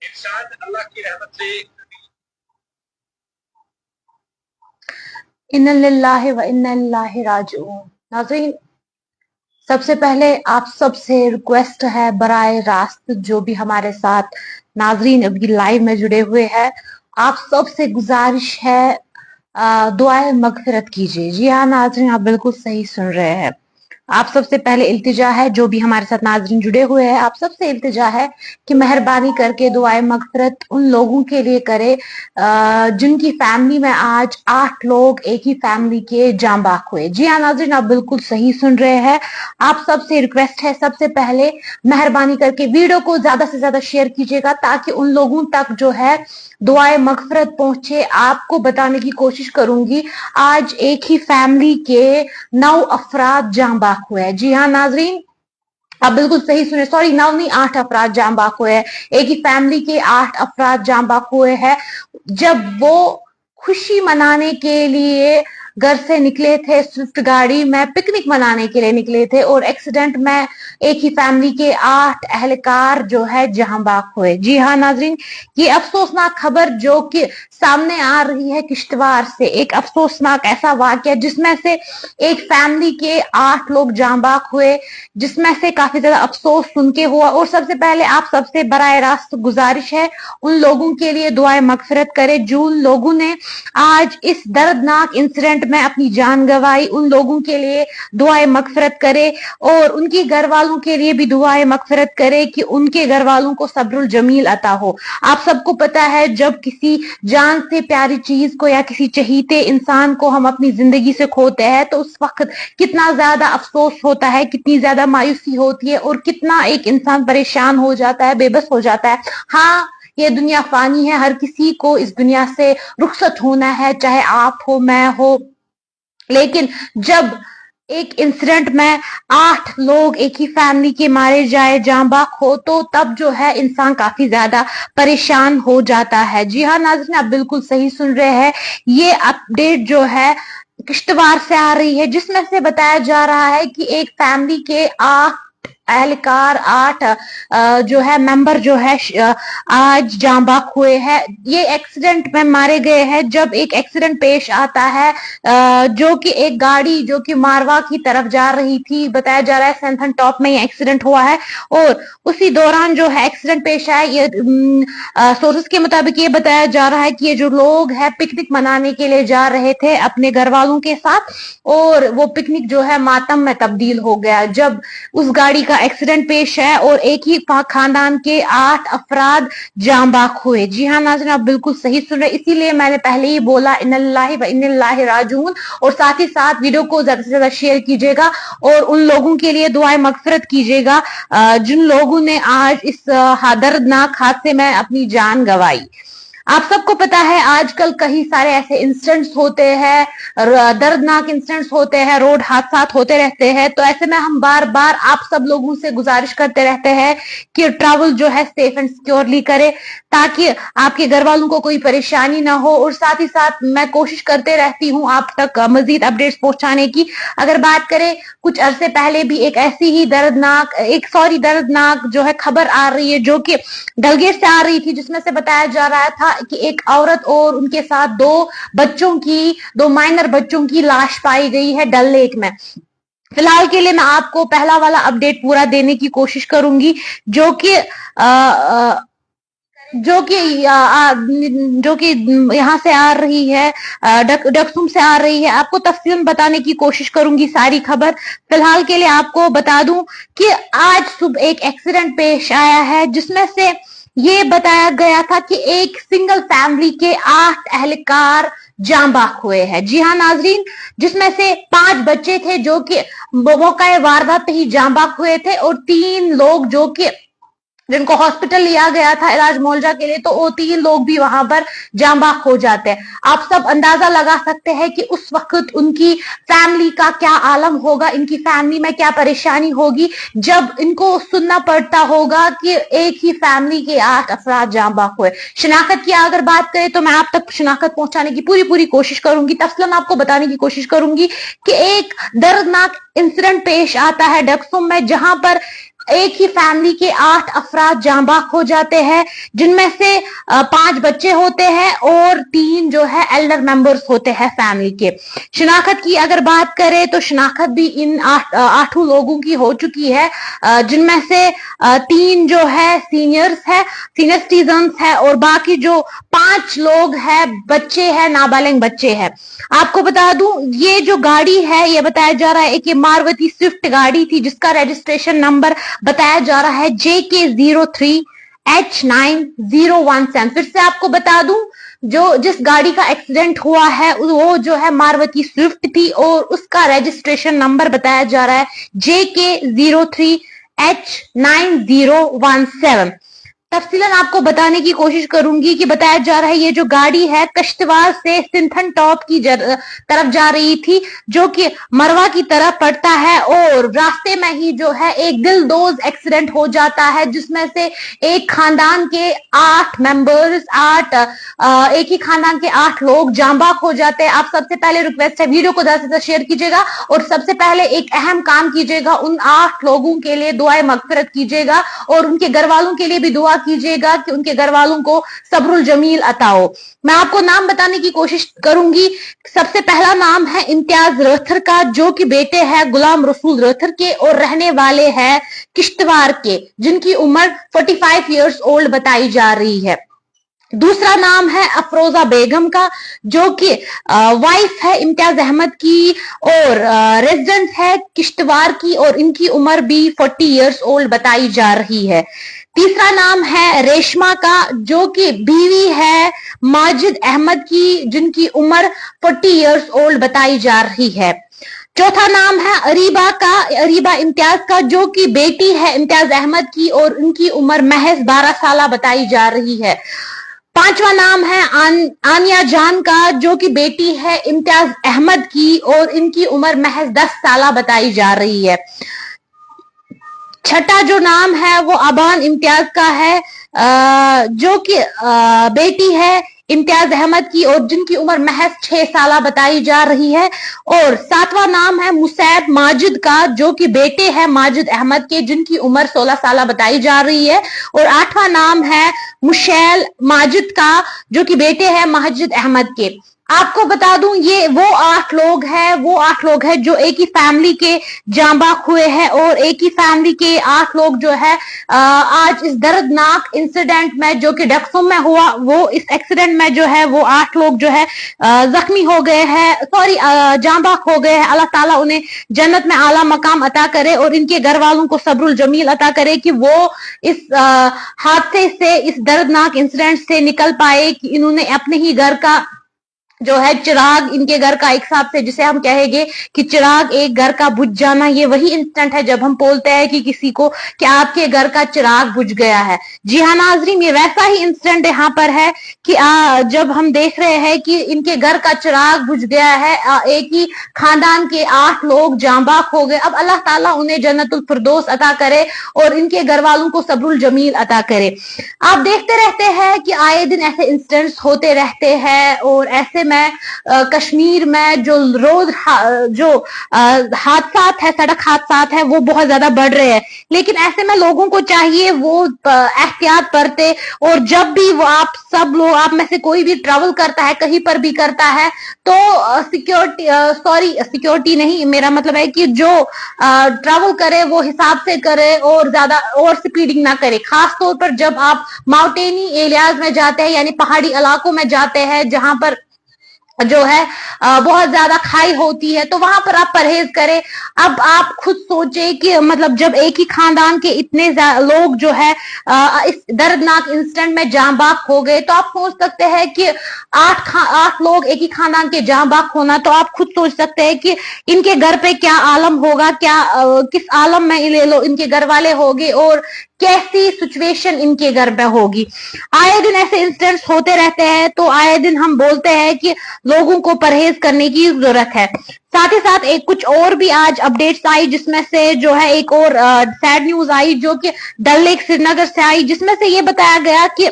इंसान अल्लाह की रहमत से इन्ना लिल्लाहि व इन्ना इलैहि राजिऊन। नाज़रीन, सबसे पहले आप सबसे रिक्वेस्ट है बराए रास्त जो भी हमारे साथ नाज़रीन अभी लाइव में जुड़े हुए हैं, आप सबसे गुजारिश है दुआए मगफिरत कीजिए। जी हाँ नाज़रीन, आप बिल्कुल सही सुन रहे हैं। आप सबसे पहले इल्तिजा है, जो भी हमारे साथ नाज़रीन जुड़े हुए हैं, आप सबसे इल्तिजा है कि मेहरबानी करके दुआए मगफिरत उन लोगों के लिए करे जिनकी फैमिली में आज 8 लोग एक ही फैमिली के जाँ बाक हुए। जी हाँ नाज़रीन, आप बिल्कुल सही सुन रहे हैं। आप सबसे रिक्वेस्ट है, सबसे पहले मेहरबानी करके वीडियो को ज्यादा से ज्यादा शेयर कीजिएगा ताकि उन लोगों तक जो है दुआए मगफिरत पहुंचे। आपको बताने की कोशिश करूंगी, आज एक ही फैमिली के 9 अफराद जाँ बाक हुए हैं। जी हाँ नाजरीन, आप बिल्कुल सही सुने, सॉरी 9 नहीं 8 अफराद जाँ बाक हुए हैं। एक ही फैमिली के 8 अफराद जाँ बाक हुए हैं जब वो खुशी मनाने के लिए घर से निकले थे, स्विफ्ट गाड़ी में पिकनिक मनाने के लिए निकले थे और एक्सीडेंट में एक ही फैमिली के 8 अहलकार जो है जहां बाक हुए। जी हाँ नाजरीन, ये अफसोसनाक खबर जो कि सामने आ रही है किश्तवाड़ से, एक अफसोसनाक ऐसा वाकया जिसमें से एक फैमिली के 8 लोग जाँ बाक हुए, जिसमें से काफी ज्यादा अफसोस सुन के हुआ। और सबसे पहले आप सबसे बराए रास्त गुजारिश है उन लोगों के लिए दुआए मगफिरत करे जो लोगों ने आज इस दर्दनाक इंसिडेंट में अपनी जान गंवाई। उन लोगों के लिए दुआए मगफिरत करे और उनके घर वालों के लिए भी दुआए मगफिरत करे कि उनके घर वालों को सब्रुल जमील अता हो। आप सबको पता है जब किसी जान से प्यारी चीज को या किसी चहीते इंसान को हम अपनी जिंदगी से खोते हैं तो उस वक्त कितना ज्यादा अफसोस होता है, कितनी ज्यादा मायूसी होती है और कितना एक इंसान परेशान हो जाता है, बेबस हो जाता है। हाँ, ये दुनिया फानी है, हर किसी को इस दुनिया से रुखसत होना है, चाहे आप हो मैं हो। लेकिन जब एक इंसिडेंट में 8 लोग एक ही फैमिली के मारे जाए, जाँ बाक हो, तो तब जो है इंसान काफी ज्यादा परेशान हो जाता है। जी हाँ नाज़रीन, आप बिल्कुल सही सुन रहे हैं। ये अपडेट जो है किश्तवाड़ से आ रही है जिसमें से बताया जा रहा है कि एक फैमिली के 8 एहलकार 8 जो है मेंबर जो है आज जाँ बाक हुए हैं। ये एक्सीडेंट में मारे गए हैं जब एक एक्सीडेंट पेश आता है जो कि एक गाड़ी जो कि मारवा की तरफ जा रही थी। बताया जा रहा है सैंथन टॉप में ये एक्सीडेंट हुआ है और उसी दौरान जो है एक्सीडेंट पेश आया। ये सोर्सेस के मुताबिक ये बताया जा रहा है कि ये जो लोग हैं पिकनिक मनाने के लिए जा रहे थे अपने घर वालों के साथ और वो पिकनिक जो है मातम में तब्दील हो गया जब उस गाड़ी का एक्सीडेंट पेश है और एक ही खानदान के 8 अफराद जाँ बाक हुए। जी हाँ नाज़रीन, आप बिल्कुल सही सुन रहे, इसीलिए मैंने पहले ही बोला इन्ना लिल्लाहि व इन्ना इलैहि राजिऊन। और साथ ही साथ वीडियो को ज्यादा से ज्यादा शेयर कीजिएगा और उन लोगों के लिए दुआए मगफिरत कीजिएगा जिन लोगों ने आज इस दर्दनाक हादसे में अपनी जान गंवाई। आप सबको पता है आजकल कई सारे ऐसे इंसिडेंट्स होते हैं, दर्दनाक इंसिडेंट्स होते हैं, रोड हादसा होते रहते हैं। तो ऐसे में हम बार बार आप सब लोगों से गुजारिश करते रहते हैं कि ट्रैवल जो है सेफ एंड सिक्योरली करे ताकि आपके घर वालों को कोई परेशानी ना हो। और साथ ही साथ मैं कोशिश करते रहती हूँ आप तक मजीद अपडेट्स पहुंचाने की। अगर बात करें कुछ अरसे पहले भी एक ऐसी ही दर्दनाक जो है खबर आ रही है जो कि डलगेट से आ रही थी जिसमें से बताया जा रहा था कि एक औरत और उनके साथ 2 माइनर बच्चों की लाश पाई गई है डल लेक में। फिलहाल के लिए मैं आपको पहला वाला अपडेट पूरा देने की कोशिश करूंगी जो कि जो कि यहाँ से आ रही है, डकसुम से आ रही है। आपको तफसील बताने की कोशिश करूंगी सारी खबर। फिलहाल के लिए आपको बता दूं कि आज सुबह एक एक्सीडेंट पेश आया है जिसमें से ये बताया गया था कि एक सिंगल फैमिली के 8 अहलकार जाँ बाक हुए हैं। जी हाँ नाजरीन, जिसमें से 5 बच्चे थे जो कि मौका वारदात पे ही जाँ बाक हुए थे और 3 लोग जो कि जिनको हॉस्पिटल लिया गया था इलाज मुआवजा के लिए, तो वो 3 लोग भी वहां पर जाँ बाक हो जाते हैं। आप सब अंदाजा लगा सकते हैं कि उस वक्त उनकी फैमिली का क्या आलम होगा, इनकी फैमिली में क्या परेशानी होगी जब इनको सुनना पड़ता होगा कि एक ही फैमिली के 8 अफराद जाँ बाक हुए। शनाख्त की अगर बात करें तो मैं आप तक शनाख्त पहुंचाने की पूरी कोशिश करूंगी, तफसीलन आपको बताने की कोशिश करूंगी कि एक दर्दनाक इंसिडेंट पेश आता है डकसुम में जहां पर एक ही फैमिली के 8 अफराद जाँ बाक हो जाते हैं, जिनमें से 5 बच्चे होते हैं और 3 जो है एल्डर मेंबर्स होते हैं फैमिली के। शनाख्त की अगर बात करें तो शनाख्त भी इन 8 लोगों की हो चुकी है, जिनमें से 3 जो है सीनियर सिटीजन है और बाकी जो 5 लोग हैं बच्चे हैं, नाबालिग बच्चे हैं। आपको बता दूं ये जो गाड़ी है ये बताया जा रहा है कि मारुति स्विफ्ट गाड़ी थी, जिसका रजिस्ट्रेशन नंबर बताया जा रहा है JK03H9017। फिर से आपको बता दूं जिस गाड़ी का एक्सीडेंट हुआ है वो जो है मारुति स्विफ्ट थी और उसका रजिस्ट्रेशन नंबर बताया जा रहा है JK03H9017। तफसीलन आपको बताने की कोशिश करूंगी कि बताया जा रहा है ये जो गाड़ी है कश्तवाड़ से सिंथन टॉप की तरफ जा रही थी, जो कि मरवा की तरफ पड़ता है, और रास्ते में ही जो है एक दिलदोज एक्सीडेंट हो जाता है, जिसमें से एक खानदान के 8 मेंबर्स एक ही खानदान के 8 लोग जाँ बाक हो जाते हैं। आप सबसे पहले रिक्वेस्ट है वीडियो को ज्यादा से ज्यादा शेयर कीजिएगा और सबसे पहले एक अहम काम कीजिएगा, उन 8 लोगों के लिए दुआए मगफिरत कीजिएगा और उनके घर वालों के लिए भी दुआ कीजिएगा कि उनके घर वालों को सब्रुल जमील अता हो। मैं आपको नाम बताने की कोशिश करूंगी। सबसे पहला नाम है इम्तियाज रथर का, जो कि बेटे हैं गुलाम रसूल रथर के और रहने वाले हैं किश्तवाड़ के, जिनकी उम्र 45 इयर्स ओल्ड बताई जा रही है। दूसरा नाम है अफरोजा बेगम का, जो कि वाइफ है इम्तियाज अहमद की और रेजिडेंट है किश्तवाड़ की, और इनकी उम्र भी 40 इयर्स ओल्ड बताई जा रही है। तीसरा नाम है रेशमा का, जो कि बीवी है माजिद अहमद की, जिनकी उम्र 40 इयर्स ओल्ड बताई जा रही है। चौथा नाम है अरीबा इम्तियाज का, जो कि बेटी है इम्तियाज अहमद की और उनकी उम्र महज 12 साल बताई जा रही है। पांचवा नाम है आनिया जान का, जो कि बेटी है इम्तियाज अहमद की और इनकी उम्र महज 10 साल बताई जा रही है। छठा जो नाम है वो अबान इम्तियाज का है, जो कि बेटी है इम्तियाज अहमद की और जिनकी उम्र महज 6 साल बताई जा रही है। और सातवां नाम है मुसैब माजिद का, जो कि बेटे हैं माजिद अहमद के, जिनकी उम्र 16 साल बताई जा रही है। और आठवां नाम है मुशैल माजिद का, जो कि बेटे हैं माजिद अहमद के। आपको बता दूं ये वो 8 लोग हैं जो एक ही फैमिली के जाँ बाक हुए हैं और एक ही फैमिली के 8 लोग जो है आज इस दर्दनाक इंसिडेंट में जो कि डक्सम में हुआ, वो इस एक्सीडेंट में जो है वो 8 लोग जो है जख्मी हो गए हैं, जाँ बाक हो गए हैं। अल्लाह ताला उन्हें जन्नत में आला मकाम अता करे और इनके घर वालों को सब्रुल जमील अता करे कि वो इस हादसे से, इस दर्दनाक इंसिडेंट से निकल पाए, कि इन्होंने अपने ही घर का जो है चिराग, इनके घर का एक हिसाब से जिसे हम कहेंगे कि चिराग एक घर का बुझ जाना, ये वही इंस्टेंट है जब हम बोलते हैं कि किसी को कि आपके घर का चिराग बुझ गया है। जी हाँ नाजरीन, ये वैसा ही इंस्टेंट यहाँ पर है कि जब हम देख रहे हैं कि इनके घर का चिराग बुझ गया है, एक ही खानदान के 8 लोग जाँ बाक हो गए। अब अल्लाह ताला उन्हें जन्नतुल फिरदौस अता करे और इनके घर वालों को सब्रुल जमील अता करे। आप देखते रहते हैं कि आए दिन ऐसे इंसिडेंट्स होते रहते हैं और ऐसे में कश्मीर में जो रोज हादसात है, सड़क हादसात है, वो बहुत ज्यादा बढ़ रहे हैं। लेकिन ऐसे में लोगों को चाहिए वो एहतियात बरते, और जब भी वो आप में से कोई भी ट्रैवल करता है, कहीं पर भी करता है, तो सिक्योरिटी नहीं, मेरा मतलब है कि जो ट्रैवल करे वो हिसाब से करे और ज्यादा ओवर स्पीडिंग ना करे। खास तौर पर जब आप माउंटेनी एरियाज में जाते हैं, यानी पहाड़ी इलाकों में जाते हैं जहां पर जो है बहुत ज्यादा खाई होती है, तो वहां पर आप परहेज करें। अब आप खुद सोचे कि मतलब जब एक ही खानदान के इतने लोग जो है इस दर्दनाक इंसिडेंट में जाँ बाक हो गए, तो आप सोच सकते हैं कि 8 लोग एक ही खानदान के जाँ बाक होना, तो आप खुद सोच सकते हैं कि इनके घर पे क्या आलम होगा, किस आलम में इनके घर वाले होंगे और कैसी सिचुएशन इनके घर में होगी। आए दिन ऐसे इंसिडेंट्स होते रहते हैं, तो आए दिन हम बोलते हैं कि लोगों को परहेज करने की जरूरत है। साथ ही साथ एक कुछ और भी आज अपडेट्स आई, जिसमें से जो है एक और सैड न्यूज आई, जो कि डल लेक श्रीनगर से आई, जिसमें से ये बताया गया कि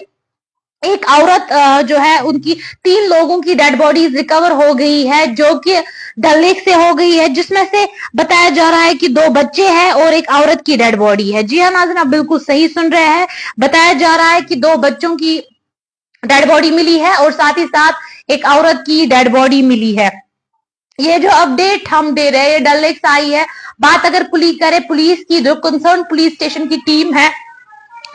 एक औरत जो है उनकी 3 लोगों की डेड बॉडीज रिकवर हो गई है, जो कि डल लेक से हो गई है, जिसमें से बताया जा रहा है कि 2 बच्चे हैं और एक औरत की डेड बॉडी है। जी हाँ नाज़रीन, आप बिल्कुल सही सुन रहे हैं। बताया जा रहा है कि 2 बच्चों की डेड बॉडी मिली है और साथ ही साथ एक औरत की डेड बॉडी मिली है। ये जो अपडेट हम दे रहे हैं ये डल लेक से आई है। बात अगर पुलिस की, जो कंसर्न पुलिस स्टेशन की टीम है,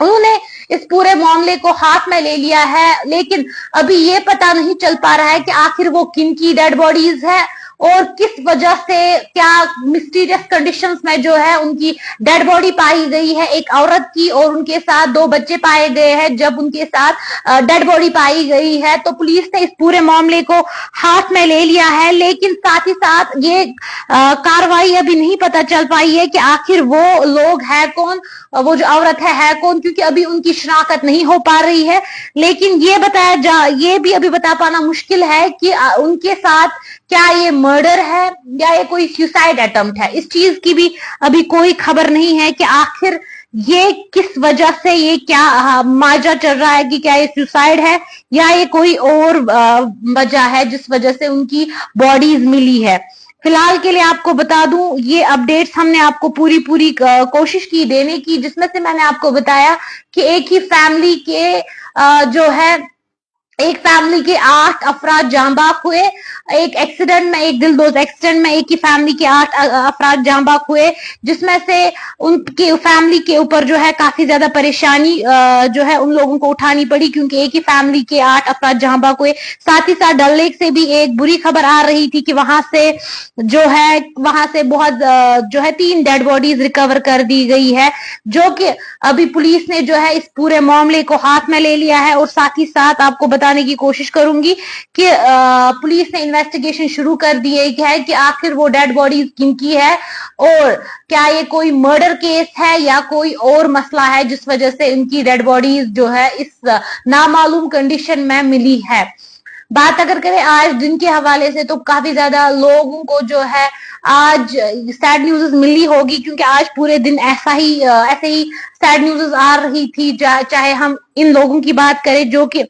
उन्होंने इस पूरे मामले को हाथ में ले लिया है, लेकिन अभी ये पता नहीं चल पा रहा है कि आखिर वो किन की डेड बॉडीज है और किस वजह से, क्या मिस्टीरियस कंडीशंस में जो है उनकी डेड बॉडी पाई गई है एक औरत की, और उनके साथ 2 बच्चे पाए गए हैं जब उनके साथ डेड बॉडी पाई गई है। तो पुलिस ने इस पूरे मामले को हाथ में ले लिया है, लेकिन साथ ही साथ ये कार्रवाई अभी नहीं पता चल पाई है कि आखिर वो लोग है कौन, वो जो औरत है कौन, क्योंकि अभी उनकी शिनाख्त नहीं हो पा रही है। लेकिन ये भी अभी बता पाना मुश्किल है कि उनके साथ क्या ये मर्डर है या ये कोई सुसाइड अटेम्प्ट है। इस चीज की भी अभी कोई खबर नहीं है कि आखिर ये किस वजह से, ये क्या माजा चल रहा है कि क्या ये सुसाइड है या ये कोई और वजह है जिस वजह से उनकी बॉडीज मिली है। फिलहाल के लिए आपको बता दूं, ये अपडेट्स हमने आपको पूरी कोशिश की देने की, जिसमें से मैंने आपको बताया कि एक ही फैमिली के जो है एक फैमिली के 8 अफराद जाँ बाक हुए, एक एक्सीडेंट में, एक दिलदोज एक्सीडेंट में एक ही फैमिली के 8 अफराद जाँ बाक हुए, जिसमें से उनके फैमिली के ऊपर जो है काफी ज्यादा परेशानी जो है उन लोगों को उठानी पड़ी, क्योंकि एक ही फैमिली के 8 अफराद जाँ बाक हुए। साथ ही साथ डल लेक से भी एक बुरी खबर आ रही थी कि वहां से बहुत जो है 3 डेड बॉडीज रिकवर कर दी गई है, जो कि अभी पुलिस ने जो है इस पूरे मामले को हाथ में ले लिया है। और साथ ही साथ आपको बताने की कोशिश करूंगी कि पुलिस ने इन्वेस्टिगेशन शुरू कर दी है कि आखिर वो डेड बॉडीज किनकी है और क्या ये कोई मर्डर केस है या कोई और मसला है जिस वजह से इनकी डेड बॉडीज जो है इस नामालूम कंडीशन में मिली है। बात अगर करें आज दिन के हवाले से, तो काफी ज्यादा लोगों को जो है आज सैड न्यूज़ मिली होगी, क्योंकि आज पूरे दिन ऐसे ही सैड न्यूज़ आ रही थी। चाहे हम इन लोगों की बात करें जो कि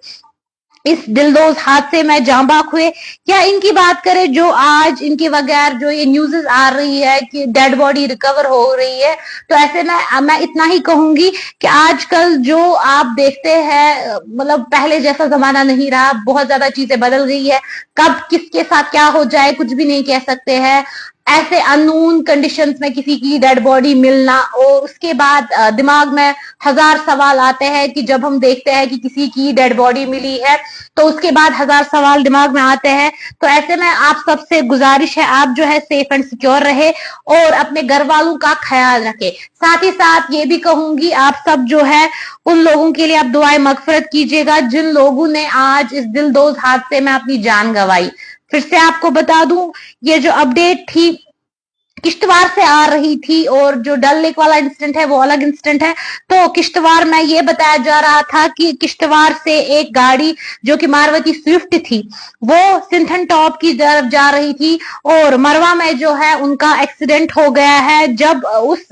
इस दिलदोज हादसे में जाँ बाक हुए, या इनकी बात करें जो आज इनके बगैर जो ये न्यूज़ आ रही है कि डेड बॉडी रिकवर हो रही है। तो ऐसे में मैं इतना ही कहूंगी कि आजकल जो आप देखते हैं, मतलब पहले जैसा जमाना नहीं रहा, बहुत ज्यादा चीजें बदल गई है। कब किसके साथ क्या हो जाए कुछ भी नहीं कह सकते हैं। ऐसे अननोन कंडीशंस में किसी की डेड बॉडी मिलना, और उसके बाद दिमाग में 1000 सवाल आते हैं कि जब हम देखते हैं कि किसी की डेड बॉडी मिली है तो उसके बाद 1000 सवाल दिमाग में आते हैं। तो ऐसे में आप सबसे गुजारिश है, आप जो है सेफ एंड सिक्योर रहे और अपने घर वालों का ख्याल रखें। साथ ही साथ ये भी कहूंगी, आप सब जो है उन लोगों के लिए आप दुआए मगफरत कीजिएगा जिन लोगों ने आज इस दिलदोज हादसे में अपनी जान गंवाई। फिर से आपको बता दूं, ये जो अपडेट थी किश्तवाड़ से आ रही थी, और जो डल लेक वाला इंसिडेंट है वो अलग इंसिडेंट है। तो किश्तवाड़ में ये बताया जा रहा था कि किश्तवाड़ से एक गाड़ी जो कि मारुति स्विफ्ट थी, वो सिंथन टॉप की तरफ जा रही थी, और मरवा में जो है उनका एक्सीडेंट हो गया है, जब उस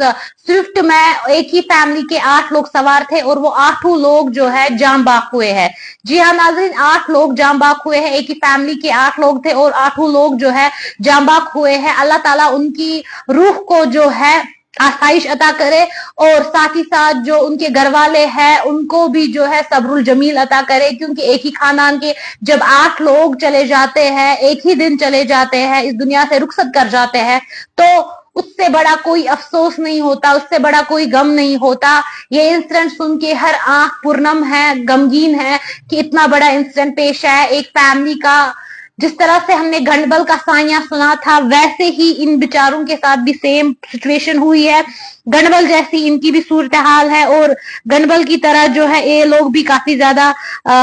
स्विफ्ट में एक ही फैमिली के 8 लोग सवार थे और वो 8 लोग जो है जाँ बाक हुए हैं। जी हाँ नाज़रीन, 8 लोग जाँ बाक हुए हैं। एक ही फैमिली के 8 लोग थे और 8 लोग जो है जाँ बाक हुए हैं। अल्लाह ताला उनकी रूह को जो है आसाइश अता करे, और साथ ही साथ जो उनके घर वाले हैं उनको भी जो है सब्रुल जमील अता करे, क्योंकि एक ही खानदान के जब 8 लोग चले जाते हैं, एक ही दिन चले जाते हैं, इस दुनिया से रुखसत कर जाते हैं, तो उससे बड़ा कोई अफसोस नहीं होता, उससे बड़ा कोई गम नहीं होता। ये इंसिडेंट सुन के हर आंख पुरनम है, गमगीन है कि इतना बड़ा इंसिडेंट पेश आया एक फैमिली का। जिस तरह से हमने गंडबल का साया सुना था, वैसे ही इन बेचारों के साथ भी सेम सिचुएशन हुई है। गंडबल जैसी इनकी भी सूरत हाल है, और गंडबल की तरह जो है ये लोग भी काफी ज्यादा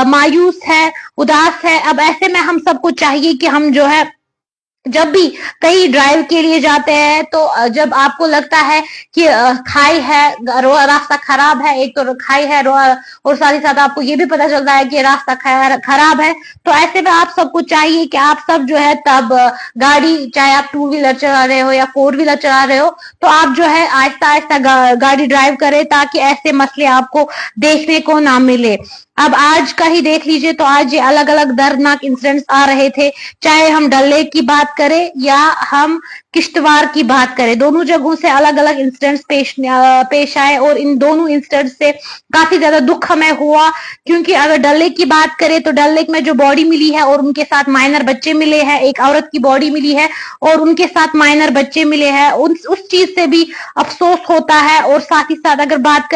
मायूस है, उदास है। अब ऐसे में हम सबको चाहिए कि हम जो है जब भी कहीं ड्राइव के लिए जाते हैं, तो जब आपको लगता है कि खाई है, रास्ता खराब है, एक तो खाई है और साथ ही साथ आपको ये भी पता चलता है कि रास्ता खराब है, तो ऐसे में आप सबको चाहिए कि आप सब जो है तब गाड़ी, चाहे आप 2 व्हीलर चला रहे हो या 4 व्हीलर चला रहे हो, तो आप जो है आहिस्ता आहिस्ता गाड़ी ड्राइव करें, ताकि ऐसे मसले आपको देखने को ना मिले। अब आज का ही देख लीजिए तो आज ये अलग अलग दर्दनाक इंसिडेंट्स आ रहे थे, चाहे हम डल लेक की बात करें या हम किश्तवाड़ की बात करें, दोनों जगहों से अलग अलग इंसिडेंट्स पेश आए और इन दोनों इंसिडेंट्स से काफी ज्यादा दुख हमें हुआ। क्योंकि अगर डल लेक की बात करें तो डल लेक में जो बॉडी मिली है और उनके साथ माइनर बच्चे मिले हैं, एक औरत की बॉडी मिली है और उनके साथ माइनर बच्चे मिले हैं, उस चीज से भी अफसोस होता है। और साथ ही साथ अगर बात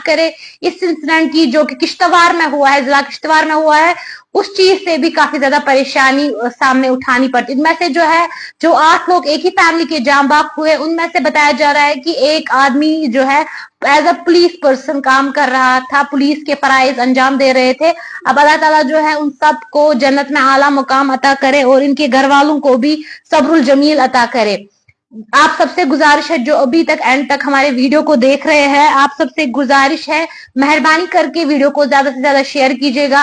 करें इस इंसिडेंट की जो कि किश्तवाड़ में हुआ है, जिला किश्तवाड़ में हुआ है, उस चीज से भी काफी ज्यादा परेशानी सामने उठानी पड़ती। इनमें से जो 8 लोग एक ही फैमिली के जाम बाग हुए, उनमें से बताया जा रहा है कि एक आदमी जो है एज अ पुलिस पर्सन काम कर रहा था, पुलिस के फराइज अंजाम दे रहे थे। अब अल्लाह ताला जो है उन सब को जन्नत में आला मुकाम अता करे और इनके घर वालों को भी सब्रुल जमील अता करे। आप सबसे गुजारिश है, जो अभी तक एंड तक हमारे वीडियो को देख रहे हैं, आप सबसे गुजारिश है मेहरबानी करके वीडियो को ज्यादा से ज्यादा शेयर कीजिएगा,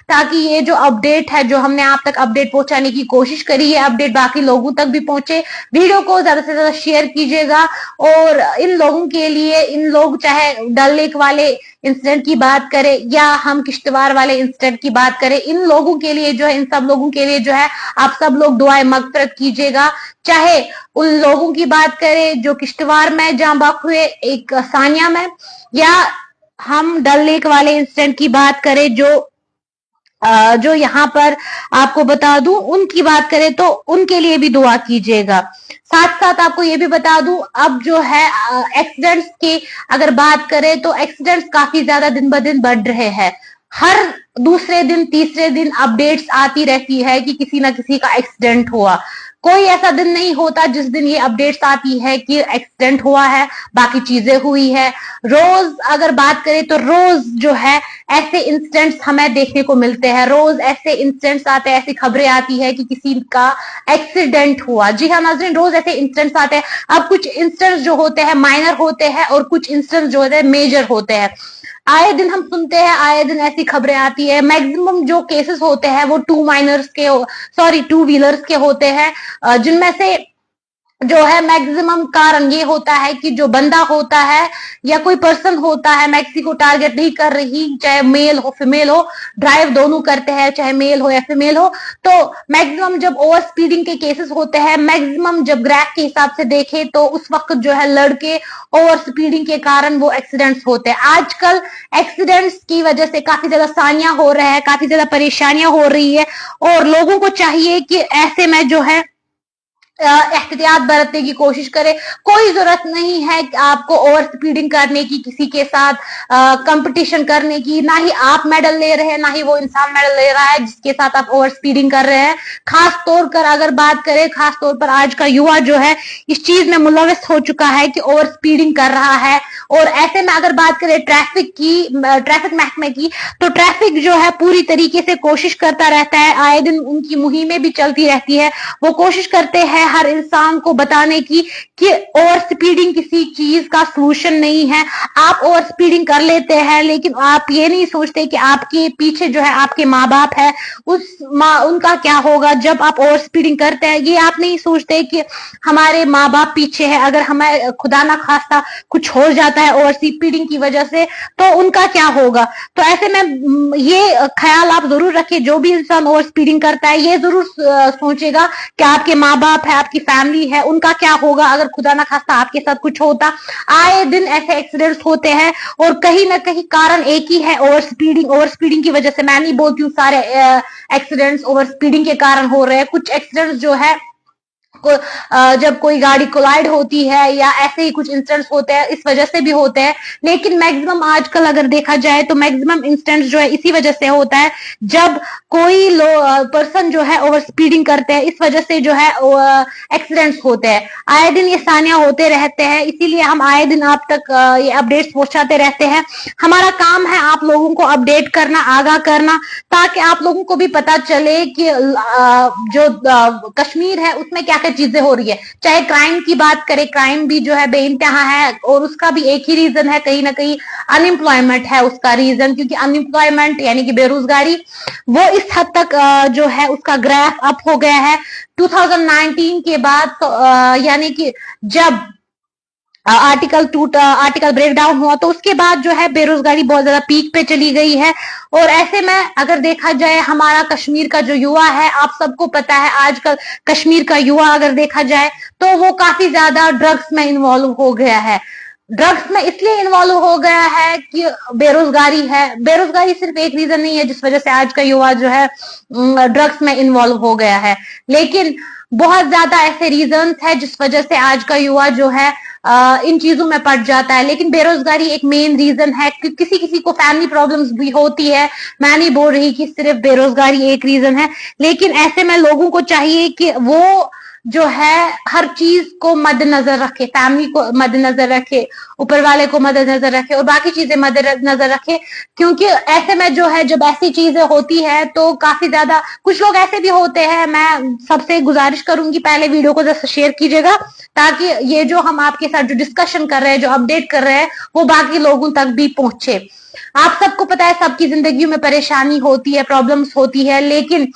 ताकि ये जो अपडेट है, जो हमने आप तक अपडेट पहुंचाने की कोशिश करी है, अपडेट बाकी लोगों तक भी पहुंचे। वीडियो को ज्यादा से ज्यादा शेयर कीजिएगा और इन लोगों के लिए, इन लोग चाहे डल लेक वाले इंसिडेंट की बात करें या हम किश्तवाड़ वाले इंसिडेंट की बात करें, इन लोगों के लिए जो है, इन सब लोगों के लिए जो है आप सब लोग दुआए मगफिरत कीजिएगा। चाहे उन लोगों की बात करें जो किश्तवाड़ में जाम बाग हुए, एक सानिया में, या हम डल लेक वाले इंसिडेंट की बात करें जो यहाँ पर आपको बता दूं, उनकी बात करें तो उनके लिए भी दुआ कीजिएगा। साथ साथ आपको ये भी बता दूं, अब जो है एक्सीडेंट्स की अगर बात करें तो एक्सीडेंट्स काफी ज्यादा दिन ब दिन बढ़ रहे हैं। हर दूसरे दिन तीसरे दिन अपडेट्स आती रहती है कि किसी ना किसी का एक्सीडेंट हुआ। कोई ऐसा दिन नहीं होता जिस दिन ये अपडेट्स आती है कि एक्सीडेंट हुआ है, बाकी चीजें हुई है। रोज अगर बात करें तो रोज जो है ऐसे इंसिडेंट्स हमें देखने को मिलते हैं, रोज ऐसे इंसिडेंट्स आते हैं, ऐसी खबरें आती है कि किसी का एक्सीडेंट हुआ। जी हाँ नाज़रीन, रोज ऐसे इंसिडेंट्स आते हैं। अब कुछ इंसिडेंट्स जो होते हैं माइनर होते हैं और कुछ इंसिडेंट्स जो होते हैं मेजर होते हैं। आए दिन हम सुनते हैं, आए दिन ऐसी खबरें आती है। मैक्सिमम जो केसेस होते हैं वो टू व्हीलर्स के होते हैं, जिनमें से जो है मैक्सिमम कारण ये होता है कि जो बंदा होता है या कोई पर्सन होता है, मैक्सी को टारगेट नहीं कर रही, चाहे मेल हो फीमेल हो, ड्राइव दोनों करते हैं, चाहे मेल हो या फीमेल हो। तो मैक्सिमम जब ओवर स्पीडिंग के केसेस होते हैं, मैक्सिमम जब ग्रैफ के हिसाब से देखें तो उस वक्त जो है लड़के ओवर स्पीडिंग के कारण वो एक्सीडेंट्स होते हैं। आजकल एक्सीडेंट्स की वजह से काफी ज्यादा सानियां हो रहे हैं, काफी ज्यादा परेशानियां हो रही है और लोगों को चाहिए कि ऐसे में जो है एहतियात बरतने की कोशिश करें। कोई जरूरत नहीं है कि आपको ओवर स्पीडिंग करने की, किसी के साथ कंपटीशन करने की। ना ही आप मेडल ले रहे हैं, ना ही वो इंसान मेडल ले रहा है जिसके साथ आप ओवर स्पीडिंग कर रहे हैं। खास तौर पर अगर बात करें, खास तौर पर आज का युवा जो है इस चीज में मुलविस हो चुका है कि ओवर स्पीडिंग कर रहा है। और ऐसे में अगर बात करें ट्रैफिक महकमे की, तो ट्रैफिक जो है पूरी तरीके से कोशिश करता रहता है, आए दिन उनकी मुहिमें भी चलती रहती है। वो कोशिश करते हैं हर इंसान को बताने की कि ओवर स्पीडिंग किसी चीज का सलूशन नहीं है। आप ओवर स्पीडिंग कर लेते हैं, लेकिन आप ये नहीं सोचते कि आपके पीछे जो है आपके माँ बाप है, उनका क्या होगा जब आप ओवर स्पीडिंग करते हैं। ये आप नहीं सोचते कि हमारे माँ बाप पीछे है, अगर हमें खुदा ना खास्ता कुछ हो जाता है ओवर स्पीडिंग की वजह से तो उनका क्या होगा। तो ऐसे में ये ख्याल आप जरूर रखिए, जो भी इंसान ओवर स्पीडिंग करता है ये जरूर सोचेगा कि आपके माँ बाप है, आपकी फैमिली है, उनका क्या होगा अगर खुदा ना खास्ता आपके साथ कुछ होता। आए दिन ऐसे एक्सीडेंट्स होते हैं और कहीं ना कहीं कारण एक ही है, ओवर स्पीडिंग की वजह से। मैं नहीं बोलती हूँ सारे एक्सीडेंट्स ओवर स्पीडिंग के कारण हो रहे हैं। कुछ एक्सीडेंट्स जो है जब कोई गाड़ी कोलाइड होती है या ऐसे ही कुछ इंसिडेंट्स होते हैं, इस वजह से भी होते हैं। लेकिन मैक्सिमम आजकल अगर देखा जाए तो मैक्सिमम इंसिडेंट्स जो है इसी वजह से होता है, जब कोई पर्सन जो है ओवर स्पीडिंग करते हैं, इस वजह से जो है एक्सीडेंट्स होते हैं। आए दिन ये सानियां होते रहते हैं, इसीलिए हम आए दिन आप तक ये अपडेट्स पहुंचाते रहते हैं। हमारा काम है आप लोगों को अपडेट करना, आगाह करना, ताकि आप लोगों को भी पता चले कि जो कश्मीर है उसमें क्या चीजें हो रही है। चाहे क्राइम की बात करें, क्राइम भी जो है बेइंतहा है और उसका भी एक ही रीजन है, कहीं ना कहीं अनएम्प्लॉयमेंट है उसका रीजन। क्योंकि अनएम्प्लॉयमेंट यानी कि बेरोजगारी वो इस हद तक जो है उसका ग्राफ अप हो गया है 2019 के बाद। तो यानी कि जब आर्टिकल ब्रेक डाउन हुआ, तो उसके बाद जो है बेरोजगारी बहुत ज्यादा पीक पे चली गई है। और ऐसे में अगर देखा जाए हमारा कश्मीर का जो युवा है, आप सबको पता है आजकल कश्मीर का युवा अगर देखा जाए तो वो काफी ज्यादा ड्रग्स में इन्वॉल्व हो गया है। ड्रग्स में इसलिए इन्वॉल्व हो गया है कि बेरोजगारी है। बेरोजगारी सिर्फ एक रीजन नहीं है जिस वजह से आज का युवा जो है ड्रग्स में इन्वॉल्व हो गया है, लेकिन बहुत ज्यादा ऐसे रीजंस है जिस वजह से आज का युवा जो है इन चीजों में पड़ जाता है। लेकिन बेरोजगारी एक मेन रीजन है कि किसी किसी को फैमिली प्रॉब्लम्स भी होती है। मैं नहीं बोल रही कि सिर्फ बेरोजगारी एक रीजन है, लेकिन ऐसे में लोगों को चाहिए कि वो जो है हर चीज को मद्देनजर रखे, फैमिली को मद्देनजर रखे, ऊपर वाले को मद्देनजर रखे और बाकी चीजें मद्देनजर रखे। क्योंकि ऐसे में जो है जब ऐसी चीजें होती है तो काफी ज्यादा कुछ लोग ऐसे भी होते हैं। मैं सबसे गुजारिश करूंगी पहले वीडियो को जैसे शेयर कीजिएगा, ताकि ये जो हम आपके साथ जो डिस्कशन कर रहे हैं, जो अपडेट कर रहे हैं, वो बाकी लोगों तक भी पहुंचे। आप सबको पता है सबकी जिंदगी में परेशानी होती है, प्रॉब्लम्स होती है, लेकिन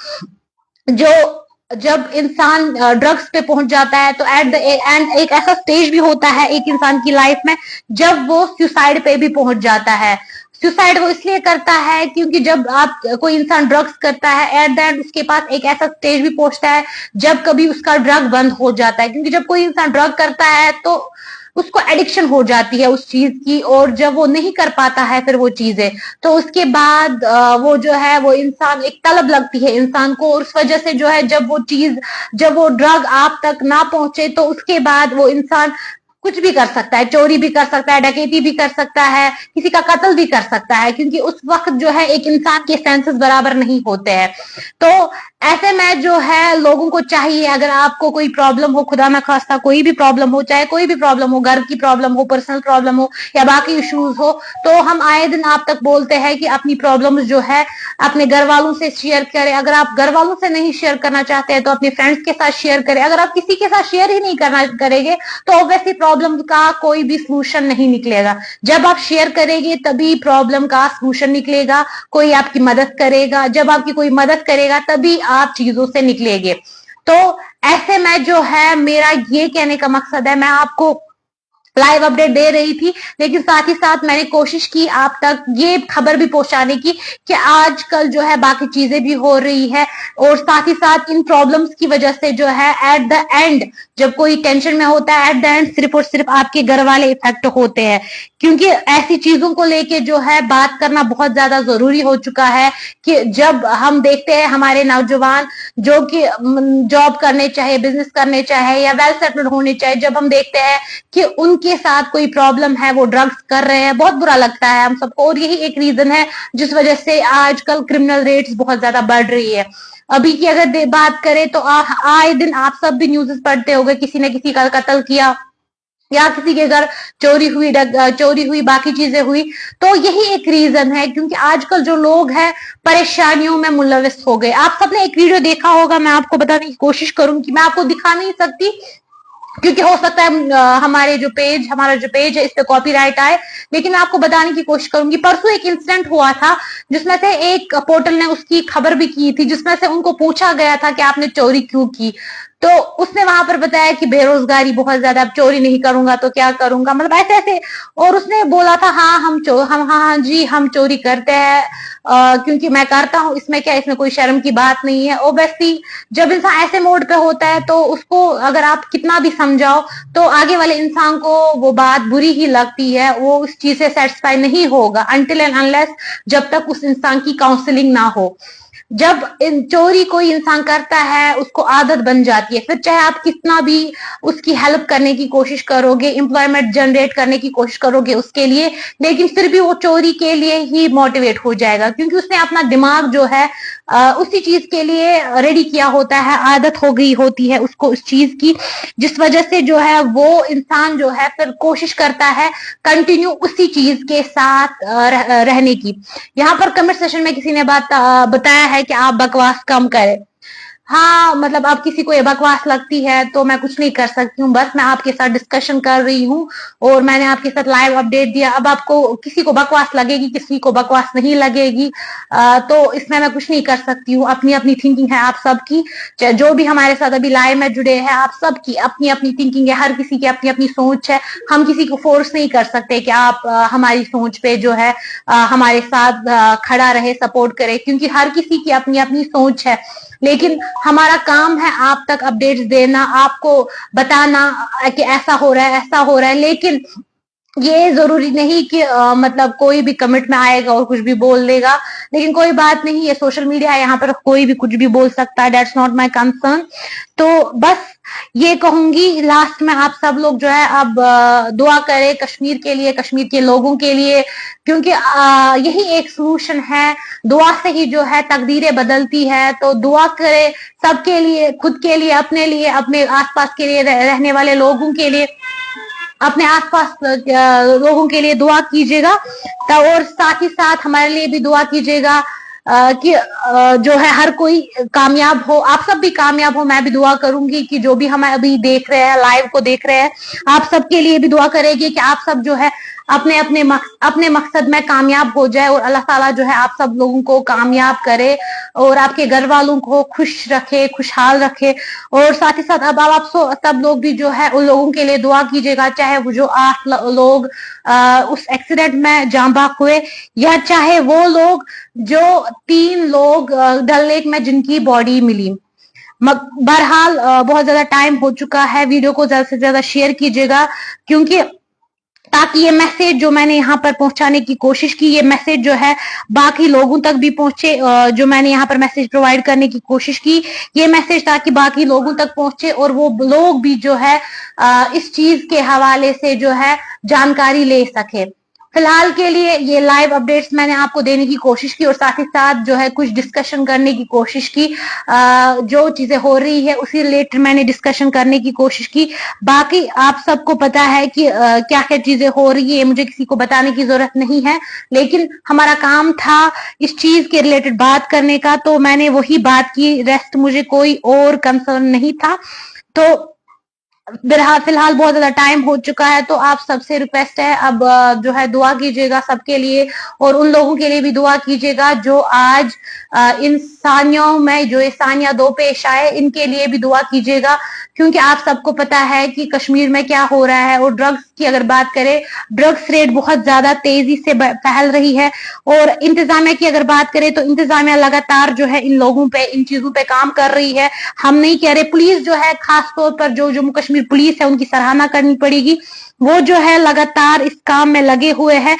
जब इंसान ड्रग्स पे पहुंच जाता है तो एट द एंड एक ऐसा स्टेज भी होता है एक इंसान की लाइफ में जब वो सुसाइड पे भी पहुंच जाता है। सुसाइड वो इसलिए करता है क्योंकि जब आप कोई इंसान ड्रग्स करता है एट द एंड उसके पास एक ऐसा स्टेज भी पहुंचता है जब कभी उसका ड्रग बंद हो जाता है। क्योंकि जब कोई इंसान ड्रग करता है तो उसको एडिक्शन हो जाती है उस चीज की, और जब वो नहीं कर पाता है फिर वो चीजें, तो उसके बाद वो जो है वो इंसान एक तलब लगती है इंसान को, और उस वजह से जो है जब वो ड्रग आप तक ना पहुंचे तो उसके बाद वो इंसान कुछ भी कर सकता है, चोरी भी कर सकता है, डकैती भी कर सकता है, किसी का कत्ल भी कर सकता है, क्योंकि उस वक्त जो है एक इंसान के सेंसेस बराबर नहीं होते हैं। तो ऐसे में जो है लोगों को चाहिए, अगर आपको कोई प्रॉब्लम हो, खुदा ना खास्ता कोई भी प्रॉब्लम हो, चाहे कोई भी प्रॉब्लम हो, घर की प्रॉब्लम हो, पर्सनल प्रॉब्लम हो या बाकी इश्यूज हो, तो हम आए दिन आप तक बोलते हैं कि अपनी प्रॉब्लम्स जो है अपने घर वालों से शेयर करें। अगर आप घर वालों से नहीं शेयर करना चाहते हैं तो अपने फ्रेंड्स के साथ शेयर करें। अगर आप किसी के साथ शेयर ही नहीं करेंगे तो ऑब्वियसली प्रॉब्लम का कोई भी सलूशन नहीं निकलेगा। जब आप शेयर करेंगे तभी प्रॉब्लम का सलूशन निकलेगा, कोई आपकी मदद करेगा। जब आपकी कोई मदद करेगा तभी आप चीजों से निकलेंगे। तो ऐसे में जो है मेरा ये कहने का मकसद है, मैं आपको लाइव अपडेट दे रही थी, लेकिन साथ ही साथ मैंने कोशिश की आप तक ये खबर भी पहुंचाने की कि आजकल जो है बाकी चीजें भी हो रही है, और साथ ही साथ इन प्रॉब्लम्स की वजह से जो है एट द एंड जब कोई टेंशन में होता है एट द एंड सिर्फ और सिर्फ आपके घर वाले इफेक्ट होते हैं। क्योंकि ऐसी चीजों को लेके जो है बात करना बहुत ज्यादा जरूरी हो चुका है कि जब हम देखते हैं हमारे नौजवान जो कि जॉब करने चाहे, बिजनेस करने चाहे या वेल सेटल्ड होने चाहे, जब हम देखते हैं कि उनके साथ कोई प्रॉब्लम है, वो ड्रग्स कर रहे हैं, बहुत बुरा लगता है हम सबको। और यही एक रीजन है जिस वजह से आजकल क्रिमिनल रेट्स बहुत ज्यादा बढ़ रही है। अभी की अगर बात करें तो आए दिन आप सब भी न्यूज़ पढ़ते होंगे, किसी ने किसी का कत्ल किया या किसी के घर चोरी हुई, बाकी चीजें हुई। तो यही एक रीजन है, क्योंकि आजकल जो लोग हैं परेशानियों में मुलविस हो गए। आप सबने एक वीडियो देखा होगा, मैं आपको बताने की कोशिश करूंगी, मैं आपको दिखा नहीं सकती क्योंकि हो सकता है हमारा जो पेज है इस पे कॉपीराइट आए, लेकिन मैं आपको बताने की कोशिश करूंगी। परसों एक इंसिडेंट हुआ था जिसमें से एक पोर्टल ने उसकी खबर भी की थी, जिसमें से उनको पूछा गया था कि आपने चोरी क्यों की, तो उसने वहां पर बताया कि बेरोजगारी बहुत ज्यादा, अब चोरी नहीं करूंगा तो क्या करूंगा, मतलब ऐसे ऐसे। और उसने बोला था हाँ जी हम चोरी करते हैं, क्योंकि मैं करता हूँ, इसमें क्या, इसमें कोई शर्म की बात नहीं है। ओब्वियसली जब इंसान ऐसे मोड पे होता है तो उसको अगर आप कितना भी समझाओ तो आगे वाले इंसान को वो बात बुरी ही लगती है, वो उस चीज से सेटिस्फाई नहीं होगा अनटिल एंड अनलेस जब तक उस इंसान की काउंसलिंग ना हो। जब चोरी कोई इंसान करता है उसको आदत बन जाती है, फिर चाहे आप कितना भी उसकी हेल्प करने की कोशिश करोगे, एम्प्लॉयमेंट जनरेट करने की कोशिश करोगे उसके लिए, लेकिन फिर भी वो चोरी के लिए ही मोटिवेट हो जाएगा, क्योंकि उसने अपना दिमाग जो है उसी चीज के लिए रेडी किया होता है, आदत हो गई होती है उसको उस चीज की, जिस वजह से जो है वो इंसान जो है फिर कोशिश करता है कंटिन्यू उसी चीज के साथ रहने की। यहाँ पर कमेंट सेशन में किसी ने बताया है कि आप बकवास कम करें। हाँ मतलब अब किसी को ये बकवास लगती है तो मैं कुछ नहीं कर सकती हूँ, बस मैं आपके साथ डिस्कशन कर रही हूँ और मैंने आपके साथ लाइव अपडेट दिया। अब आपको किसी को बकवास लगेगी, किसी को बकवास नहीं लगेगी, तो इसमें मैं कुछ नहीं कर सकती हूँ। अपनी अपनी थिंकिंग है आप सबकी, जो भी हमारे साथ अभी लाइव में जुड़े हैं, आप सबकी अपनी अपनी थिंकिंग है, हर किसी की अपनी अपनी सोच है। हम किसी को फोर्स नहीं कर सकते कि आप हमारी सोच पे जो है हमारे साथ खड़ा रहे, सपोर्ट करे, क्योंकि हर किसी की अपनी अपनी सोच है। लेकिन हमारा काम है आप तक अपडेट्स देना, आपको बताना कि ऐसा हो रहा है, ऐसा हो रहा है। लेकिन ये जरूरी नहीं कि मतलब कोई भी कमेंट में आएगा और कुछ भी बोल देगा। लेकिन कोई बात नहीं, ये सोशल मीडिया है, यहाँ पर कोई भी कुछ भी बोल सकता है, दैट्स नॉट माय कंसर्न। तो बस ये कहूंगी लास्ट में, आप सब लोग जो है अब दुआ करें कश्मीर के लिए, कश्मीर के लोगों के लिए, क्योंकि यही एक सोल्यूशन है। दुआ से ही जो है तकदीरें बदलती है। तो दुआ करें सबके लिए, खुद के लिए, अपने आसपास के लिए, रहने वाले लोगों के लिए, अपने आसपास लोगों के लिए दुआ कीजिएगा। और साथ ही साथ हमारे लिए भी दुआ कीजिएगा कि जो है हर कोई कामयाब हो, आप सब भी कामयाब हो। मैं भी दुआ करूंगी कि जो भी हमें अभी देख रहे हैं, लाइव को देख रहे हैं, आप सबके लिए भी दुआ करेगी कि आप सब जो है अपने अपने मकसद में कामयाब हो जाए और अल्लाह ताला जो है आप सब लोगों को कामयाब करे और आपके घर वालों को खुश रखे, खुशहाल रखे। और साथ ही साथ अब आप सब लोग भी जो है उन लोगों के लिए दुआ कीजिएगा, चाहे वो जो 8 लोग उस एक्सीडेंट में जान बाक हुए, या चाहे वो लोग जो 3 लोग डल लेक में जिनकी बॉडी मिली। बहरहाल बहुत ज्यादा टाइम हो चुका है, वीडियो को ज्यादा से ज्यादा शेयर कीजिएगा, क्योंकि ताकि ये मैसेज जो मैंने यहाँ पर पहुंचाने की कोशिश की, ये मैसेज जो है बाकी लोगों तक भी पहुंचे। जो मैंने यहाँ पर मैसेज प्रोवाइड करने की कोशिश की, ये मैसेज ताकि बाकी लोगों तक पहुंचे और वो लोग भी जो है इस चीज के हवाले से जो है जानकारी ले सके। फिलहाल के लिए ये लाइव अपडेट्स मैंने आपको देने की कोशिश की और साथ ही साथ जो है कुछ डिस्कशन करने की कोशिश की। जो चीजें हो रही है उसी रिलेटेड मैंने डिस्कशन करने की कोशिश की। बाकी आप सबको पता है कि क्या क्या चीजें हो रही है, मुझे किसी को बताने की जरूरत नहीं है। लेकिन हमारा काम था इस चीज के रिलेटेड बात करने का, तो मैंने वही बात की, रेस्ट मुझे कोई और कंसर्न नहीं था। तो फिलहाल बहुत ज्यादा टाइम हो चुका है, तो आप सबसे रिक्वेस्ट है अब जो है दुआ कीजिएगा सबके लिए, और उन लोगों के लिए भी दुआ कीजिएगा जो आज इंसानियों में जो इंसानियत दो पेश आए, इनके लिए भी दुआ कीजिएगा। क्योंकि आप सबको पता है कि कश्मीर में क्या हो रहा है। और ड्रग्स की अगर बात करें, ड्रग्स रेट बहुत ज्यादा तेजी से फैल रही है। और इंतजामिया की अगर बात करें तो इंतजामिया लगातार जो है इन लोगों पे, इन चीजों पे काम कर रही है। हम नहीं कह रहे, पुलिस जो है खास तौर पर जो जम्मू कश्मीर पुलिस है उनकी सराहना करनी पड़ेगी। वो जो है लगातार इस काम में लगे हुए हैं।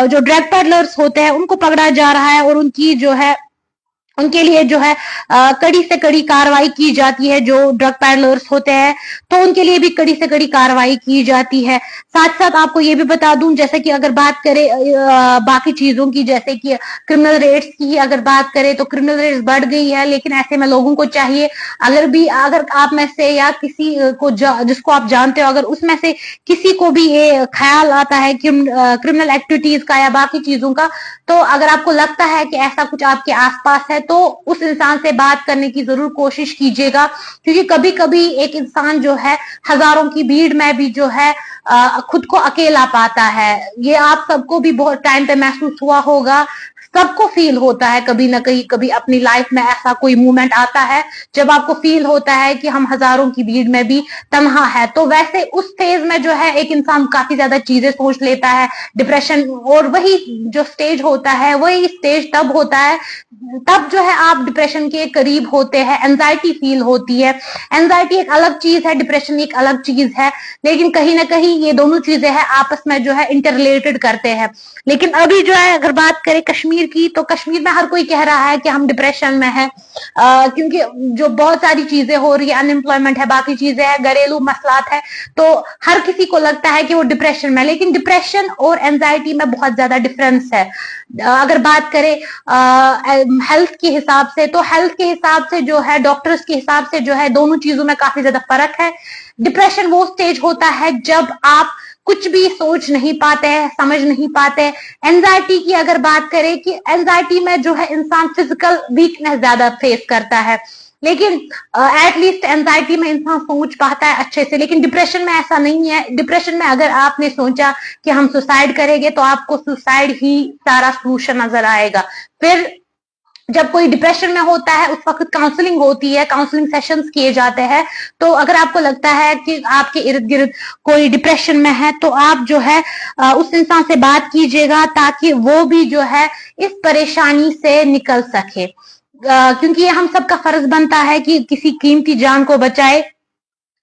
जो ड्रग पेडलर्स होते हैं उनको पकड़ा जा रहा है और उनकी जो है उनके लिए जो है कड़ी से कड़ी कार्रवाई की जाती है। जो ड्रग पैडलर्स होते हैं तो उनके लिए भी कड़ी से कड़ी कार्रवाई की जाती है। साथ साथ आपको ये भी बता दूं, जैसे कि अगर बात करें बाकी चीजों की, जैसे कि क्रिमिनल रेट्स की अगर बात करें तो क्रिमिनल रेट्स बढ़ गई है। लेकिन ऐसे में लोगों को चाहिए, अगर आप में से या किसी को जिसको आप जानते हो, अगर उसमें से किसी को भी ये ख्याल आता है क्रिमिनल एक्टिविटीज का या बाकी चीजों का, तो अगर आपको लगता है कि ऐसा कुछ आपके आसपास है तो उस इंसान से बात करने की जरूर कोशिश कीजिएगा। क्योंकि कभी कभी एक इंसान जो है हजारों की भीड़ में भी जो है खुद को अकेला पाता है। ये आप सबको भी बहुत टाइम पे महसूस हुआ होगा, सबको फील होता है कभी ना कभी अपनी लाइफ में ऐसा कोई मोमेंट आता है जब आपको फील होता है कि हम हजारों की भीड़ में भी तन्हा है। तो वैसे उस फेज में जो है एक इंसान काफी ज्यादा चीजें सोच लेता है, डिप्रेशन, और वही जो स्टेज होता है वही स्टेज तब होता है तब जो है आप डिप्रेशन के करीब होते हैं, एंजाइटी फील होती है। एंजाइटी एक अलग चीज है, डिप्रेशन एक अलग चीज है, लेकिन कहीं ना कहीं ये दोनों चीजें हैं आपस में जो है इंटररिलेटेड करते हैं। लेकिन अभी जो है अगर बात करें कश्मीर की, तो कश्मीर में हर कोई कह रहा है कि हम डिप्रेशन में है, क्योंकि जो बहुत सारी चीजें हो रही है, अनएम्प्लॉयमेंट है, बाकी चीजें हैं, घरेलू मसलात है, तो हर किसी को लगता है कि वो डिप्रेशन में। लेकिन डिप्रेशन और एंजाइटी में बहुत ज्यादा डिफरेंस है। अगर बात करें हेल्थ के हिसाब से, तो हेल्थ के हिसाब से जो है, डॉक्टर्स के हिसाब से जो है, दोनों चीजों में काफी ज्यादा फर्क है। डिप्रेशन वो स्टेज होता है जब आप कुछ भी सोच नहीं पाते हैं, समझ नहीं पाते। एंजाइटी की अगर बात करें कि एंजाइटी में जो है इंसान फिजिकल वीकनेस ज्यादा फेस करता है, लेकिन एटलीस्ट एंजाइटी में इंसान सोच पाता है अच्छे से, लेकिन डिप्रेशन में ऐसा नहीं है। डिप्रेशन में अगर आपने सोचा कि हम सुसाइड करेंगे तो आपको सुसाइड ही सारा सोल्यूशन नजर आएगा। फिर जब कोई डिप्रेशन में होता है उस वक्त काउंसलिंग होती है, काउंसलिंग सेशंस किए जाते हैं। तो अगर आपको लगता है कि आपके इर्द गिर्द कोई डिप्रेशन में है तो आप जो है उस इंसान से बात कीजिएगा ताकि वो भी जो है इस परेशानी से निकल सके, क्योंकि ये हम सबका फर्ज बनता है कि किसी कीमती जान को बचाए।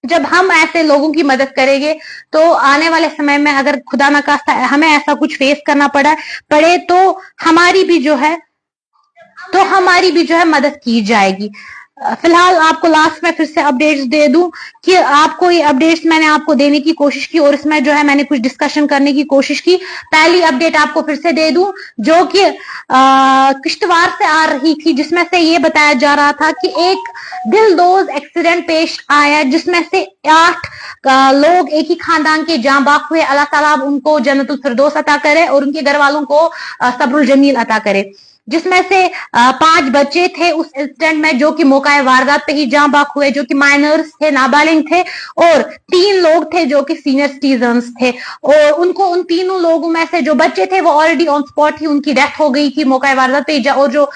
जब हम ऐसे लोगों की मदद करेंगे तो आने वाले समय में अगर खुदा ना खास्ता हमें ऐसा कुछ फेस करना पड़े तो हमारी भी जो है मदद की जाएगी। फिलहाल आपको लास्ट में फिर से अपडेट्स दे दूं कि आपको ये अपडेट्स मैंने आपको देने की कोशिश की और इसमें जो है मैंने कुछ डिस्कशन करने की कोशिश की। पहली अपडेट आपको फिर से दे दूं जो कि किश्तवाड़ से आ रही थी, जिसमें से ये बताया जा रहा था कि एक दिलदोज एक्सीडेंट पेश आया जिसमें से 8 लोग एक ही खानदान के जाँ बाक हुए। अल्लाह ताला उनको जन्नतुल फिरदौस अता करे और उनके घर वालों को सब्रुल जमील अता करे। जिसमें से 5 बच्चे थे उस इंसिडेंट में जो कि मौका वारदात पे ही जाँ बाक हुए, जो कि माइनर्स थे, नाबालिग थे, और 3 लोग थे जो कि सीनियर सिटीजन्स थे। और उनको उन तीनों लोगों में से जो बच्चे थे वो ऑलरेडी ऑन स्पॉट ही उनकी डेथ हो गई थी मौका वारदात पे, और जो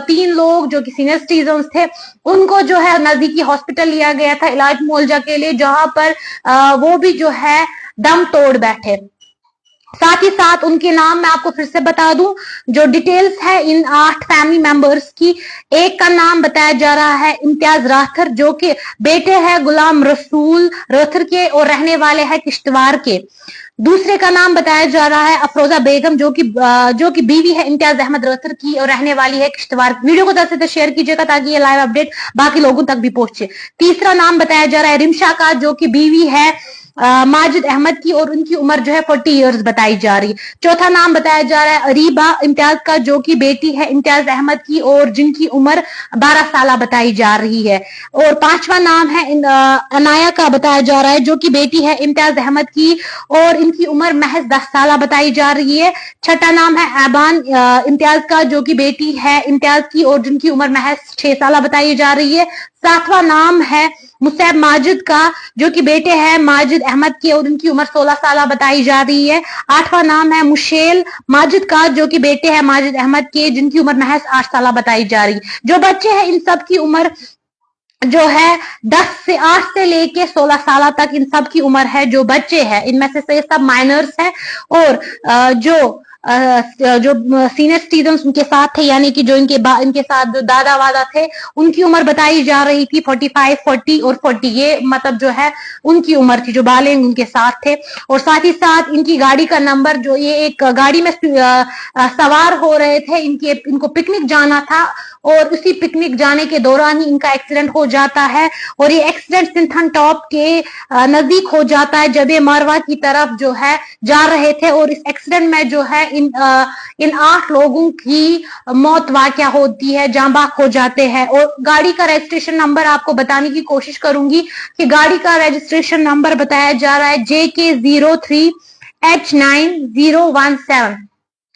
3 लोग जो कि सीनियर सिटीजन्स थे उनको जो है नजदीकी हॉस्पिटल लिया गया था इलाज मुआवजा के लिए, जहां पर वो भी जो है दम तोड़ बैठे। साथ ही साथ उनके नाम मैं आपको फिर से बता दूं, जो डिटेल्स है इन 8 फैमिली मेंबर्स की। एक का नाम बताया जा रहा है इम्तियाज राथर, जो कि बेटे हैं गुलाम रसूल राथर के और रहने वाले हैं किश्तवाड़ के। दूसरे का नाम बताया जा रहा है अफरोजा बेगम, जो कि बीवी है इम्तियाज अहमद राथर की और रहने वाली है किश्तवाड़। वीडियो को ज्यादा से शेयर कीजिएगा ताकि ये लाइव अपडेट बाकी लोगों तक भी पहुंचे। तीसरा नाम बताया जा रहा है रिमशा का, जो कि बीवी है माजिद अहमद की और उनकी उम्र जो है 40 इयर्स बताई जा रही है। चौथा नाम बताया जा रहा है अरीबा इम्तियाज का, जो कि बेटी है इम्तियाज अहमद की और जिनकी उम्र 12 साल बताई जा रही है। और 5वां नाम है अनाया का बताया जा रहा है, जो कि बेटी है इम्तियाज अहमद की और इनकी उम्र महज 10 साल बताई जा रही है। छठा नाम है ऐबान इम्तियाज का, जो कि बेटी है इम्तियाज की और जिनकी उम्र महज 6 साल बताई जा रही है। 7वां नाम है मुसैब माजिद का, जो कि बेटे हैं माजिद अहमद के और उनकी उम्र 16 साल बताई जा रही है। 8वां नाम है मुशेल माजिद का, जो कि बेटे हैं माजिद अहमद के, जिनकी उम्र महज 8 साल बताई जा रही है। जो बच्चे हैं इन सब की उम्र जो है 8 से लेके 16 साल तक इन सब की उम्र है। जो बच्चे हैं इनमें से सब माइनर्स हैं और जो सीनियर सिटीजन्स उनके साथ थे, यानी कि जो इनके साथ जो दादा वादा थे उनकी उम्र बताई जा रही थी 45, 40 और 40। ये मतलब जो है उनकी उम्र थी जो बालिग उनके साथ थे। और साथ ही साथ इनकी गाड़ी का नंबर, जो ये एक गाड़ी में सवार हो रहे थे, इनको पिकनिक जाना था और उसी पिकनिक जाने के दौरान ही इनका एक्सीडेंट हो जाता है। और ये एक्सीडेंट सिंथन टॉप के नजदीक हो जाता है जब ये मारवा की तरफ जो है जा रहे थे। और इस एक्सीडेंट में जो है इन 8 लोगों की मौत वाक़या होती है, जाँ बाक हो जाते हैं। और गाड़ी का रजिस्ट्रेशन नंबर आपको बताने की कोशिश करूंगी कि गाड़ी का रजिस्ट्रेशन नंबर बताया जा रहा है JK03H9017।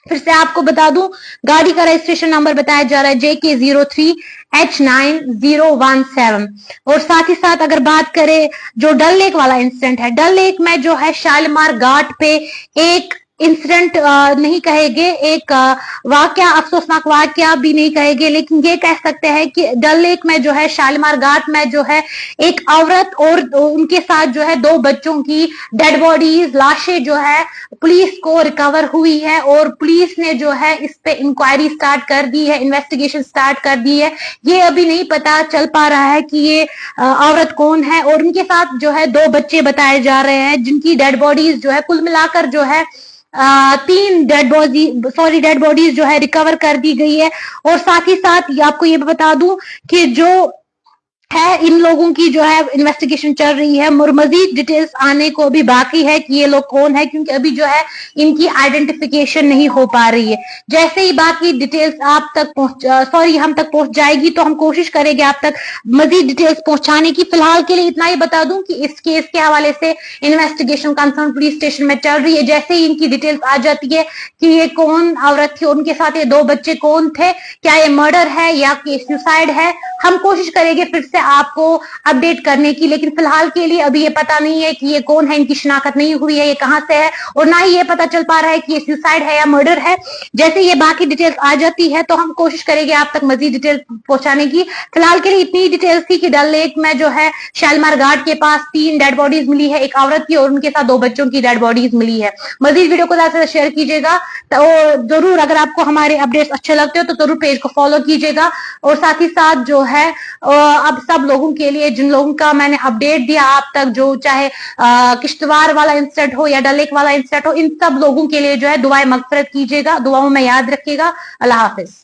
फिर से आपको बता दूं, गाड़ी का रजिस्ट्रेशन नंबर बताया जा रहा है JK03H9017। और साथ ही साथ अगर बात करें जो डल लेक वाला इंसिडेंट है, डल लेक में जो है शालीमार घाट पे एक इंसिडेंट नहीं कहेंगे, एक वाकया, अफसोसनाक वाकया भी नहीं कहेंगे, लेकिन ये कह सकते हैं कि डल लेक में जो है शालीमार घाट में जो है एक औरत और उनके साथ जो है 2 बच्चों की डेड बॉडीज, लाशें जो है पुलिस को रिकवर हुई है। और पुलिस ने जो है इस पे इंक्वायरी स्टार्ट कर दी है, इन्वेस्टिगेशन स्टार्ट कर दी है। ये अभी नहीं पता चल पा रहा है कि ये औरत कौन है। और उनके साथ जो है 2 बच्चे बताए जा रहे हैं जिनकी डेड बॉडीज जो है कुल मिलाकर जो है 3 डेड बॉडीज जो है रिकवर कर दी गई है। और साथ ही साथ आपको ये बता दूं कि जो है इन लोगों की जो है इन्वेस्टिगेशन चल रही है, मजीद डिटेल्स आने को भी बाकी है कि ये लोग कौन है, क्योंकि अभी जो है इनकी आइडेंटिफिकेशन नहीं हो पा रही है। जैसे ही बाकी डिटेल्स आप तक हम तक पहुंच जाएगी तो हम कोशिश करेंगे आप तक मजीद डिटेल्स पहुंचाने की। फिलहाल के लिए इतना ही बता दूं कि इस केस के हवाले से इन्वेस्टिगेशन कंसर्न पुलिस स्टेशन में चल रही है। जैसे ही इनकी डिटेल्स आ जाती है कि ये कौन औरत थी, उनके साथ ये 2 बच्चे कौन थे, क्या ये मर्डर है या कि सुसाइड है, हम कोशिश करेंगे फिर से आपको अपडेट करने की, लेकिन फिलहाल के लिए अभी ये पता नहीं है कि ये कौन है, इनकी शिनाख्त नहीं हुई है, ये कहां से है, और ना ही ये पता चल पा रहा है कि ये सुसाइड है या मर्डर है। जैसे ये बाकी डिटेल्स आ जाती है तो हम कोशिश करेंगे आप तक मजीद डिटेल्स पहुंचाने की। फिलहाल के लिए इतनी डिटेल्स थी कि डल लेक में जो है शालीमार घाट के पास 3 डेड बॉडीज मिली है, एक औरत की और उनके साथ 2 बच्चों की डेड बॉडीज मिली है। मजीद वीडियो को ज्यादा से शेयर कीजिएगा, तो जरूर अगर आपको हमारे अपडेट्स अच्छे लगते हो तो जरूर पेज को फॉलो कीजिएगा। और साथ ही साथ जो है अब सब लोगों के लिए जिन लोगों का मैंने अपडेट दिया आप तक, जो चाहे किश्तवाड़ वाला इंसिडेंट हो या डल लेक वाला इंसिडेंट हो, इन सब लोगों के लिए जो है दुआएं मगफिरत कीजिएगा, दुआओं में याद रखिएगा। अल्लाह हाफिज।